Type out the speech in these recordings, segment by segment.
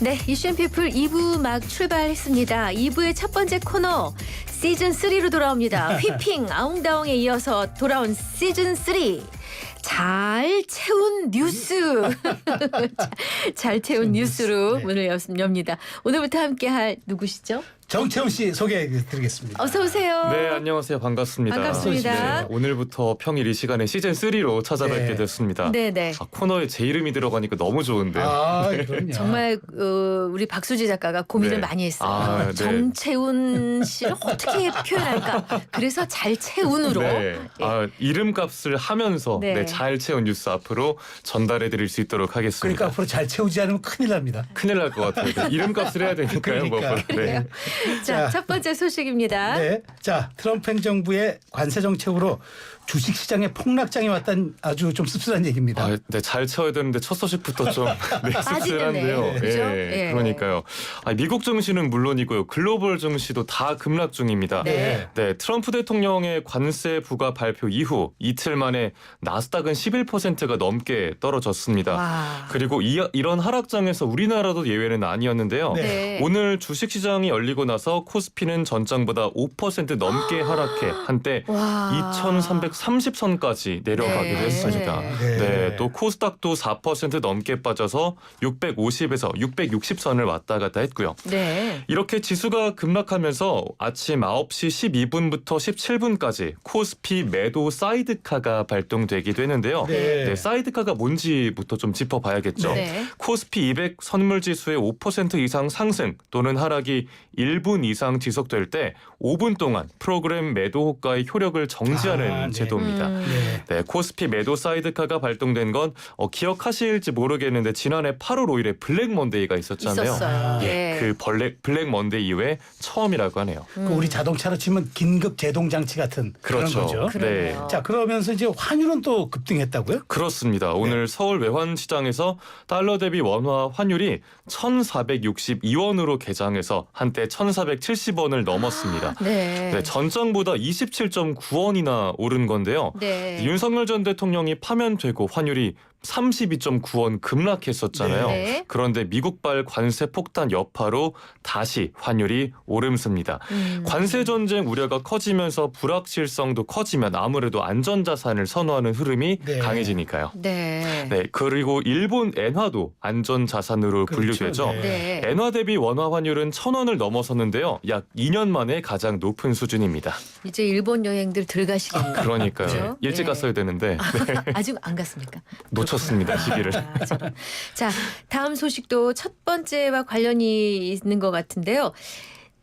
네, 이슈앤피플 2부 막 출발했습니다. 2부의 첫 번째 코너 시즌 3로 돌아옵니다. 휘핑 아웅다웅에 이어서 돌아온 시즌 3. 잘 채운 뉴스. 잘 채운 뉴스로 문을 엽니다. 오늘부터 함께할 누구시죠? 정채훈 씨 소개해드리겠습니다. 어서 오세요. 네, 안녕하세요. 반갑습니다. 반갑습니다. 네, 오늘부터 평일 이 시간에 시즌 3로 찾아뵙게 네. 됐습니다. 네네. 코너에 제 이름이 들어가니까 너무 좋은데요. 그럼요. 정말 우리 박수지 작가가 고민을 네. 많이 했어요. 아, 네. 정채운 씨를 어떻게 표현할까? 그래서 잘 채운으로. 네. 이름값을 하면서 네. 잘 채운 뉴스 앞으로 전달해 드릴 수 있도록 하겠습니다. 그러니까 앞으로 잘 채우지 않으면 큰일 납니다. 큰일 날 것 같아요. 이름값을 해야 되니까요. 그러니까. 네. 자, 자, 첫 번째 소식입니다. 네, 자 트럼프 행정부의 관세 정책으로 주식시장에 폭락장이 왔다는 아주 좀 씁쓸한 얘기입니다. 네, 잘 채워야 되는데 첫 소식부터 좀 씁쓸한데요. 빠지네요. 그죠? 예. 그러니까요. 미국 증시는 물론이고요. 글로벌 증시도 다 급락 중입니다. 네. 트럼프 대통령의 관세 부과 발표 이후 이틀 만에 나스닥은 11%가 넘게 떨어졌습니다. 와. 그리고 이런 하락장에서 우리나라도 예외는 아니었는데요. 네. 오늘 주식시장이 열리고 나서 코스피는 전장보다 5% 넘게 하락해 한때 와. 2330선까지 내려가기도 네. 했습니다. 네. 네, 또 코스닥도 4% 넘게 빠져서 650에서 660선을 왔다 갔다 했고요. 네. 이렇게 지수가 급락하면서 아침 9시 12분부터 17분까지 코스피 매도 사이드카가 발동되기도 했는데요. 네. 사이드카가 뭔지부터 좀 짚어봐야겠죠. 네. 코스피 200 선물지수의 5% 이상 상승 또는 하락이 1분 이상 지속될 때 5분 동안 프로그램 매도 호가의 효력을 정지하는 네. 제도입니다. 네, 코스피 매도 사이드카가 발동된 건 기억하실지 모르겠는데 지난해 8월 5일에 블랙 먼데이가 있었잖아요. 있었어요. 네. 그 블랙 먼데이 이후에 처음이라고 하네요. 그 우리 자동차로 치면 긴급 제동 장치 같은 그렇죠. 그런 거죠. 그러네요. 네. 자 그러면서 이제 환율은 또 급등했다고요? 그렇습니다. 오늘 서울 외환시장에서 달러 대비 원화 환율이 1,462원으로 개장해서 한때 1,470원을 넘었습니다. 네. 네, 전장보다 27.9원이나 오른 건데요. 네. 윤석열 전 대통령이 파면되고 환율이 32.9원 급락했었잖아요. 네. 그런데 미국발 관세 폭탄 여파로 다시 환율이 오름습니다. 관세 전쟁 우려가 커지면서 불확실성도 커지면 아무래도 안전자산을 선호하는 흐름이 네. 강해지니까요. 네. 네, 그리고 일본 엔화도 안전자산으로 그렇죠. 분류되죠. 네. 네. 엔화 대비 원화 환율은 1,000원을 넘어섰는데요. 약 2년 만에 가장 높은 수준입니다. 이제 일본 여행들 들어가시겠네요. 그러니까요. 그죠? 일찍 네. 갔어야 되는데 아직 안 갔습니까? 놓쳤습니다, 시기를. 저런. 자, 다음 소식도 첫 번째와 관련이 있는 것 같은데요.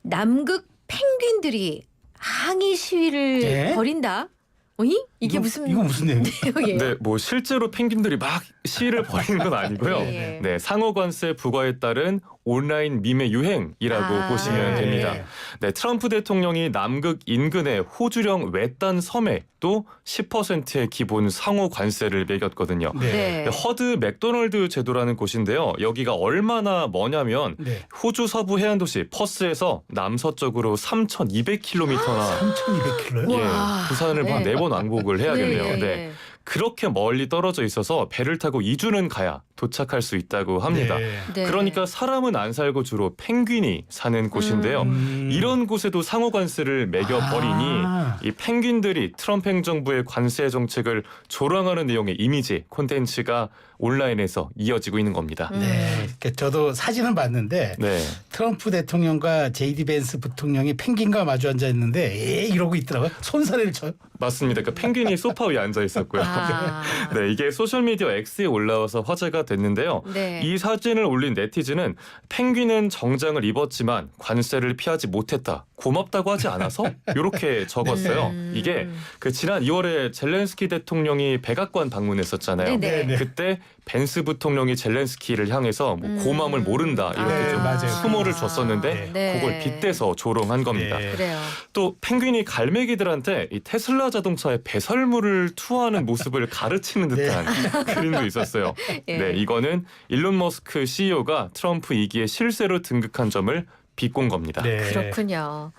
남극 펭귄들이 항의 시위를 네? 벌인다. 어이? 이게 무슨 이거 무슨 내용이에요? 내용이에요? 네, 뭐 실제로 펭귄들이 막 시위를 벌이는 건 아니고요. 네. 네, 상호관세 부과에 따른 온라인 밈의 유행이라고 아. 보시면 네. 됩니다. 네, 트럼프 대통령이 남극 인근의 호주령 외딴 섬에 또 10%의 기본 상호관세를 매겼거든요. 네. 허드 맥도널드 제도라는 곳인데요. 여기가 얼마나 머냐면 네. 호주 서부 해안도시 퍼스에서 남서쪽으로 3,200km나 3,200kg요? 와. 부산을 한 네. 4번 왕복을 해야겠네요. 네. 네. 그렇게 멀리 떨어져 있어서 배를 타고 2주는 가야 도착할 수 있다고 합니다. 네. 그러니까 사람은 안 살고 주로 펭귄이 사는 곳인데요. 이런 곳에도 상호관세를 매겨버리니 아. 이 펭귄들이 트럼프 행정부의 관세 정책을 조롱하는 내용의 이미지 콘텐츠가 온라인에서 이어지고 있는 겁니다. 네, 그러니까 저도 사진은 봤는데 네. 트럼프 대통령과 제이디 벤스 부통령이 펭귄과 마주 앉아 있는데 이러고 있더라고요. 손사래를 쳐요. 맞습니다. 그러니까 펭귄이 소파 위에 앉아 있었고요. 아. 네, 이게 소셜미디어 X에 올라와서 화제가 됐는데요. 네. 이 사진을 올린 네티즌은 펭귄은 정장을 입었지만 관세를 피하지 못했다. 고맙다고 하지 않아서 이렇게 적었어요. 이게 그 지난 2월에 젤렌스키 대통령이 백악관 방문했었잖아요. 네네. 네. 그때 벤스 부통령이 젤렌스키를 향해서 뭐 고마움을 모른다 이렇게 네, 좀 맞아요. 수모를 줬었는데 네. 그걸 빗대서 조롱한 겁니다. 네. 그래요. 또 펭귄이 갈매기들한테 이 테슬라 자동차의 배설물을 투하하는 모습을 가르치는 듯한 그림도 있었어요. 예. 네, 이거는 일론 머스크 CEO가 트럼프 2기의 실세로 등극한 점을 비꼰 겁니다. 네. 그렇군요.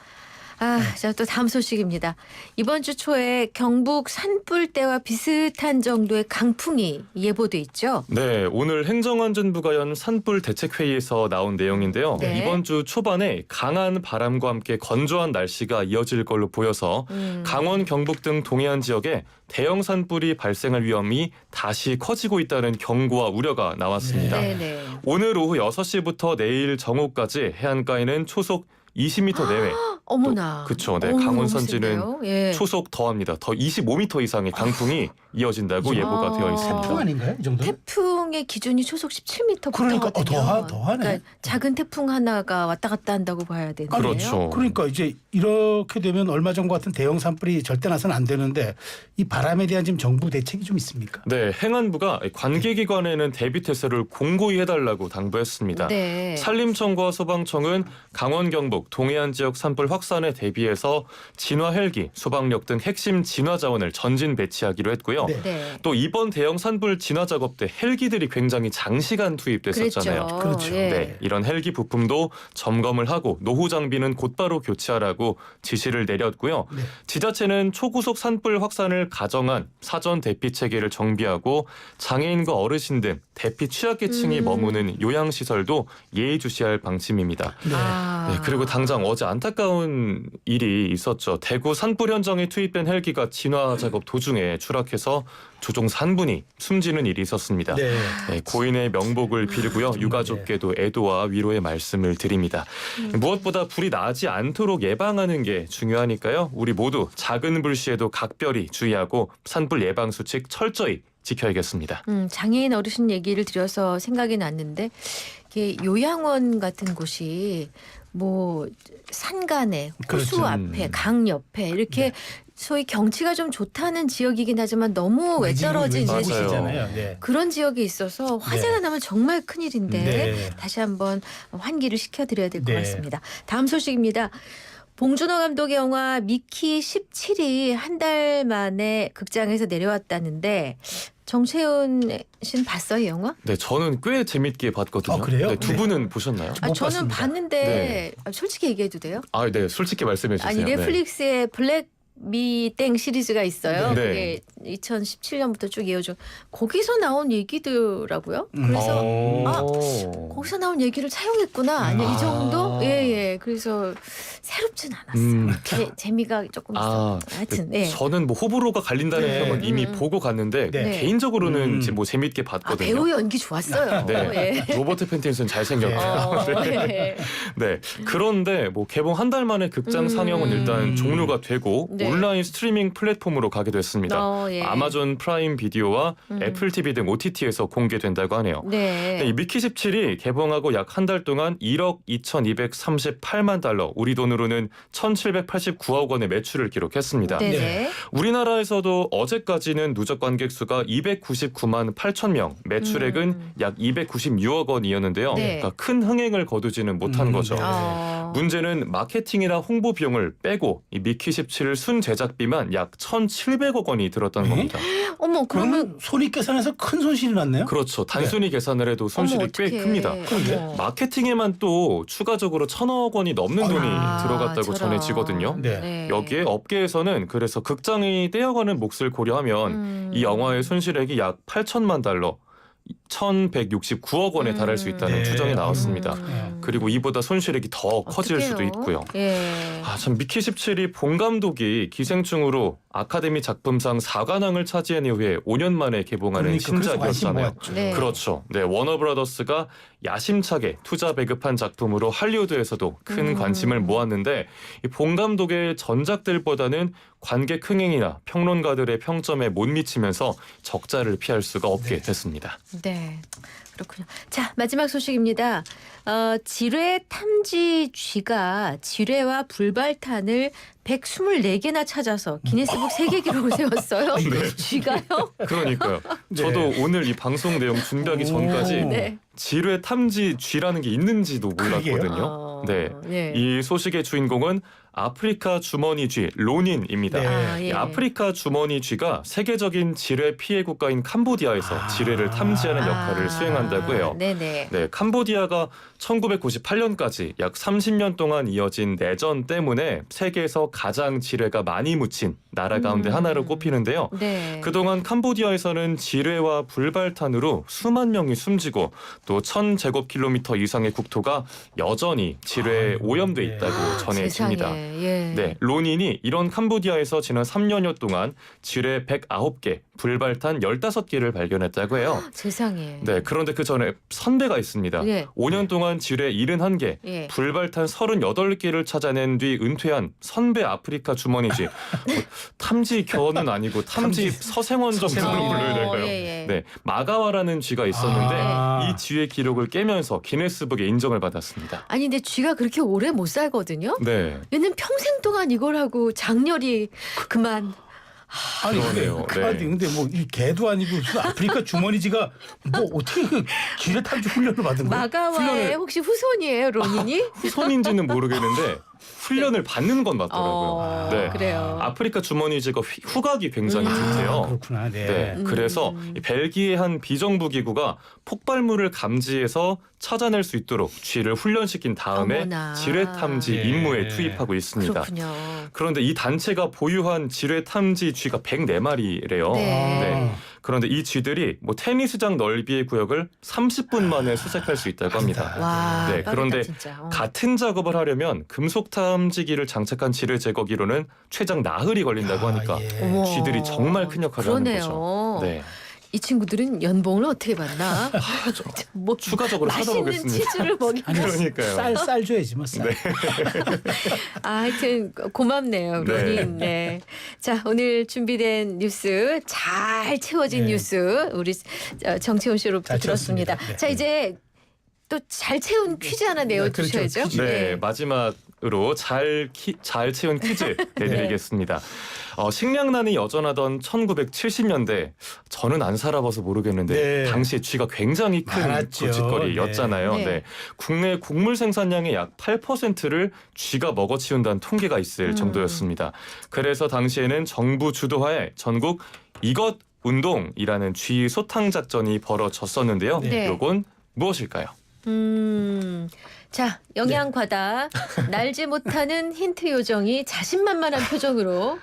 자, 또 다음 소식입니다. 이번 주 초에 경북 산불 때와 비슷한 정도의 강풍이 예보돼 있죠. 네, 오늘 행정안전부가 연 산불 대책회의에서 나온 내용인데요. 네. 이번 주 초반에 강한 바람과 함께 건조한 날씨가 이어질 걸로 보여서 강원, 경북 등 동해안 지역에 대형 산불이 발생할 위험이 다시 커지고 있다는 경고와 우려가 나왔습니다. 네네. 오늘 오후 6시부터 내일 정오까지 해안가에는 초속 20m 내외. 어머나. 그쵸. 네, 어우, 강원 너무 선지는 센데요? 예. 초속 더합니다. 더 25m 이상의 강풍이 이어진다고 예보가 되어 있습니다. 태풍 아닌가요? 이 정도? 태풍의 기준이 초속 17m부터거든요. 그러니까 더하네. 그러니까 작은 태풍 하나가 왔다 갔다 한다고 봐야 되는데요. 그렇죠. 그러니까 이제 이렇게 되면 얼마 전과 같은 대형 산불이 절대 나서는 안 되는데 이 바람에 대한 지금 정부 대책이 좀 있습니까? 네, 행안부가 관계기관에는 대비태세를 공고히 해달라고 당부했습니다. 네. 산림청과 소방청은 강원, 경북, 동해안 지역 산불 확산에 대비해서 진화 헬기, 소방력 등 핵심 진화 자원을 전진 배치하기로 했고요. 네. 네. 또 이번 대형 산불 진화 작업 때 헬기들이 굉장히 장시간 투입됐었잖아요. 그렇죠. 예. 네, 이런 헬기 부품도 점검을 하고 노후 장비는 곧바로 교체하라고 지시를 내렸고요. 네. 지자체는 초고속 산불 확산을 가정한 사전 대피 체계를 정비하고 장애인과 어르신 등 대피 취약계층이 머무는 요양시설도 예의주시할 방침입니다. 네. 네, 그리고 당장 어제 안타까운 일이 있었죠. 대구 산불 현장에 투입된 헬기가 진화 작업 도중에 추락해서 조종 3분이 숨지는 일이 있었습니다. 네. 네, 고인의 명복을 빌고요. 유가족께도 애도와 위로의 말씀을 드립니다. 무엇보다 불이 나지 않도록 예방하는 게 중요하니까요. 우리 모두 작은 불 시에도 각별히 주의하고 산불 예방 수칙 철저히 지켜야겠습니다. 장애인 어르신 얘기를 드려서 생각이 났는데 이게 요양원 같은 곳이 뭐 산간에 호수 그렇죠. 앞에 강 옆에 이렇게 소위 경치가 좀 좋다는 지역이긴 하지만 너무 외떨어진 맞아요. 곳이잖아요. 네. 그런 지역이 있어서 화재가 나면 정말 큰일인데 네. 다시 한번 환기를 시켜드려야 될 것 네. 같습니다. 다음 소식입니다. 봉준호 감독의 영화 미키 17이 한 달 만에 극장에서 내려왔다는데 정채훈 씨는 봤어요, 이 영화? 네, 저는 꽤 재밌게 봤거든요. 그래요? 네, 두 네. 분은 보셨나요? 못 저는 봤습니다. 봤는데 네. 솔직히 얘기해도 돼요? 아, 네, 솔직히 말씀해 주세요. 아니 넷플릭스에 블랙 미땡 시리즈가 있어요. 네. 그게 2017년부터 쭉 이어져. 거기서 나온 얘기더라고요. 그래서 거기서 나온 얘기를 차용했구나. 아니 이 정도? 예. 그래서 새롭진 않았어요. 재미가 조금 있어. 하여튼 네. 저는 뭐 호불호가 갈린다는 네. 평은 이미 보고 갔는데 네. 개인적으로는 뭐 재밌게 봤거든요. 배우 연기 좋았어요. 네. 예. 로버트 패틴슨 잘생겼고요. 네. 네. 그런데 뭐 개봉 한 달 만에 극장 상영은 일단 종료가 되고 네. 온라인 스트리밍 플랫폼으로 가게 됐습니다. 예. 아마존 프라임 비디오와 애플 TV 등 OTT에서 공개된다고 하네요. 네. 이 미키 17이 개봉하고 약 한 달 동안 1억 2,238만 달러, 우리 돈으로는 1,789억 원의 매출을 기록했습니다. 네네. 네. 우리나라에서도 어제까지는 누적 관객 수가 299만 8천 명, 매출액은 약 296억 원이었는데요. 네. 그러니까 큰 흥행을 거두지는 못한 거죠. 네. 문제는 마케팅이나 홍보 비용을 빼고 이 미키 17 순 제작비만 약 1,700억 원이 들었다는 겁니다. 어머 그러면 그러면 손익 계산해서 큰 손실이 났네요. 그렇죠. 단순히 계산을 해도 손실이 꽤 어떡해. 큽니다. 그러게. 어머. 마케팅에만 또 추가적으로 1,000억 원이 넘는 돈이 들어갔다고 저런. 전해지거든요. 네. 여기에 업계에서는 그래서 극장이 떼어가는 몫을 고려하면 이 영화의 손실액이 약 8천만 달러, 1,169억 원에 달할 수 있다는 네. 추정이 나왔습니다. 음. 그리고 이보다 손실액이 더 커질 어떡해요? 수도 있고요. 예. 참 미키 17이 본 감독이 기생충으로 아카데미 작품상 4관왕을 차지한 이후에 5년 만에 개봉하는 그러니까 그래서 관심 신작이었잖아요. 모았죠. 네. 그렇죠. 네, 워너브라더스가 야심차게 투자 배급한 작품으로 할리우드에서도 큰 관심을 모았는데 이 본 감독의 전작들보다는 관객 흥행이나 평론가들의 평점에 못 미치면서 적자를 피할 수가 없게 됐습니다. 네. 그렇군요. 자, 마지막 소식입니다. 지뢰 탐지 쥐가 지뢰와 불발탄을 124개나 찾아서 기네스북 세계 기록을 세웠어요. 쥐가요? 그러니까요. 네. 저도 오늘 이 방송 내용 준비하기 전까지 네. 지뢰 탐지 쥐라는 게 있는지도 몰랐거든요. 그러게요. 네. 네. 이 소식의 주인공은 아프리카 주머니 쥐 로닌입니다. 네. 아, 이 예. 아프리카 주머니 쥐가 세계적인 지뢰 피해 국가인 캄보디아에서 지뢰를 탐지하는 역할을 수행한다고 해요. 네네. 네, 캄보디아가 1998년까지 약 30년 동안 이어진 내전 때문에 세계에서 가장 지뢰가 많이 묻힌 나라 가운데 하나로 꼽히는데요. 네. 그동안 캄보디아에서는 지뢰와 불발탄으로 수만 명이 숨지고 또 1000제곱킬로미터 이상의 국토가 여전히 지뢰에 오염돼 있다고 전해집니다. 세상에. 예. 네, 로닌이 이런 캄보디아에서 지난 3년여 동안 지뢰 109개, 불발탄 15개를 발견했다고 해요. 세상에. 네, 그런데 그 전에 선배가 있습니다. 예. 5년 동안 지뢰 71개, 예. 불발탄 38개를 찾아낸 뒤 은퇴한 선배 아프리카 주머니쥐. 탐지 견은 아니고 탐지 서생원 정도로 서생원이네. 불러야 될까요? 예, 예. 네, 마가와라는 쥐가 있었는데 아. 이 쥐의 기록을 깨면서 기네스북에 인정을 받았습니다. 아니 근데 쥐가 그렇게 오래 못 살거든요. 네, 얘는 평생 동안 이걸 하고 장렬히 그만. 아니 그러네요. 네. 근데 뭐 이 개도 아니고 무슨 아프리카 주머니지가 뭐 어떻게 그 지뢰 탐지 훈련을 받은 거야? 마가와의 혹시 후손이에요, 로닌이? 후손인지는 모르겠는데 훈련을 받는 건 맞더라고요. 네. 그래요. 아프리카 주머니쥐가 후각이 굉장히 좋대요. 그렇구나. 네. 네, 그래서 이 벨기에 한 비정부 기구가 폭발물을 감지해서 찾아낼 수 있도록 쥐를 훈련시킨 다음에 어머나. 지뢰 탐지 네. 임무에 투입하고 있습니다. 그렇군요. 그런데 이 단체가 보유한 지뢰 탐지 쥐가 104마리래요. 네. 그런데 이 쥐들이 뭐 테니스장 넓이의 구역을 30분 만에 수색할 수 있다고 합니다. 와. 네, 빠르다, 그런데 진짜. 같은 작업을 하려면 금속 탐지기를 장착한 지뢰 제거기로는 최장 나흘이 걸린다고 하니까 어머. 쥐들이 정말 큰 역할을 그러네요. 하는 거죠. 네. 이 친구들은 연봉을 어떻게 받나? 뭐 추가적으로 맛있는 찾아보겠습니다. 치즈를 먹이면서. 아니, 그러니까요. 쌀 줘야지 뭐 쌀. 네. 하여튼 고맙네요, 네. 로닌. 네. 자, 오늘 준비된 뉴스 잘 채워진 네. 뉴스 우리 정채훈 씨로부터 잘 들었습니다. 채웠습니다. 네. 자, 이제 또 잘 채운 퀴즈 하나 내어주셔야죠. 그렇죠. 퀴즈. 네, 마지막으로 잘 채운 퀴즈 내드리겠습니다. 식량난이 여전하던 1970년대 저는 안 살아봐서 모르겠는데 네. 당시에 쥐가 굉장히 큰 많았죠. 고칫거리였잖아요. 네. 네. 국내 곡물 생산량의 약 8%를 쥐가 먹어치운다는 통계가 있을 정도였습니다. 그래서 당시에는 정부 주도하에 전국 이것 운동이라는 쥐 소탕 작전이 벌어졌었는데요. 네. 요건 무엇일까요? 자, 영양과다 날지 못하는 힌트 요정이 자신만만한 표정으로.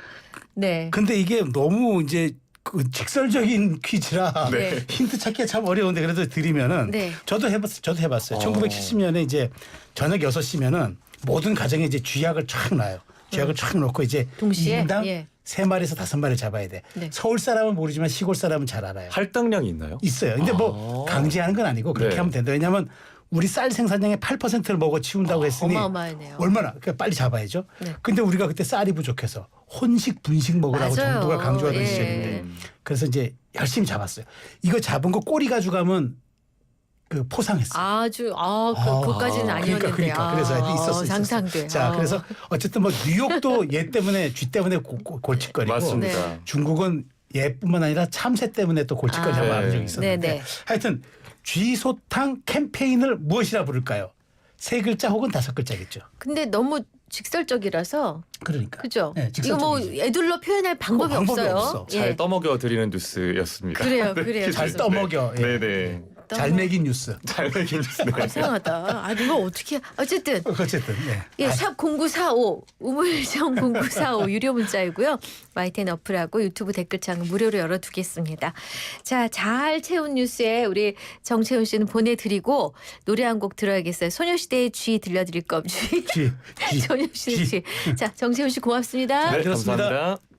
네. 근데 이게 너무 이제 그 직설적인 퀴즈라 네. 힌트 찾기가 참 어려운데 그래도 드리면은 네. 저도 해봤어요. 1970년에 이제 저녁 6시면은 모든 가정에 이제 쥐약을 쫙 놔요. 쥐약을 쫙 놓고 이제 동시에? 인당 예. 3마리에서 5마리를 잡아야 돼. 네. 서울 사람은 모르지만 시골 사람은 잘 알아요. 할당량이 있나요? 있어요. 근데 뭐 강제하는 건 아니고 그렇게 네. 하면 된다. 왜냐하면 우리 쌀 생산량의 8%를 먹어 치운다고 했으니 어마어마하네요. 얼마나 그러니까 빨리 잡아야죠. 네. 근데 우리가 그때 쌀이 부족해서 혼식 분식 먹으라고 맞아요. 정부가 강조하던 예. 시절인데 그래서 이제 열심히 잡았어요. 이거 잡은 거 꼬리 가져가면 그 포상했어요. 그것까지는 아니었는데. 그러니까. 그래서 있었어요. 상상돼. 자, 그래서 어쨌든 뭐 뉴욕도 얘 때문에 쥐 때문에 골칫거리고 맞습니다. 네. 중국은 얘뿐만 아니라 참새 때문에 또 골칫거리 한번 네. 한 적이 있었는데 네네. 하여튼 쥐소탕 캠페인을 무엇이라 부를까요? 3글자 혹은 5글자겠죠. 근데 너무 직설적이라서 그러니까. 그죠? 네, 이거 뭐 직설적이지. 애둘러 표현할 방법이 방법이 없어요. 없어. 잘 예. 떠먹여 드리는 뉴스였습니다. 그래요, 그래요. 잘 떠먹여. 예. 네네. 잘 먹인 뉴스. 잘 먹인 뉴스. 네. 이상하다. 이거 어떻게 어쨌든 어쨌든. 네. 예, 샵 0945 우물정 0945 유료 문자이고요. 마이텐 어플하고 유튜브 댓글창은 무료로 열어두겠습니다. 자, 잘 채운 뉴스에 우리 정채훈 씨는 보내드리고 노래 한 곡 들어야겠어요. 소녀시대의 쥐 들려드릴 겁니다. 쥐. 소녀시대의 쥐. 자, 정채훈 씨 고맙습니다. 네, 들었습니다. 감사합니다.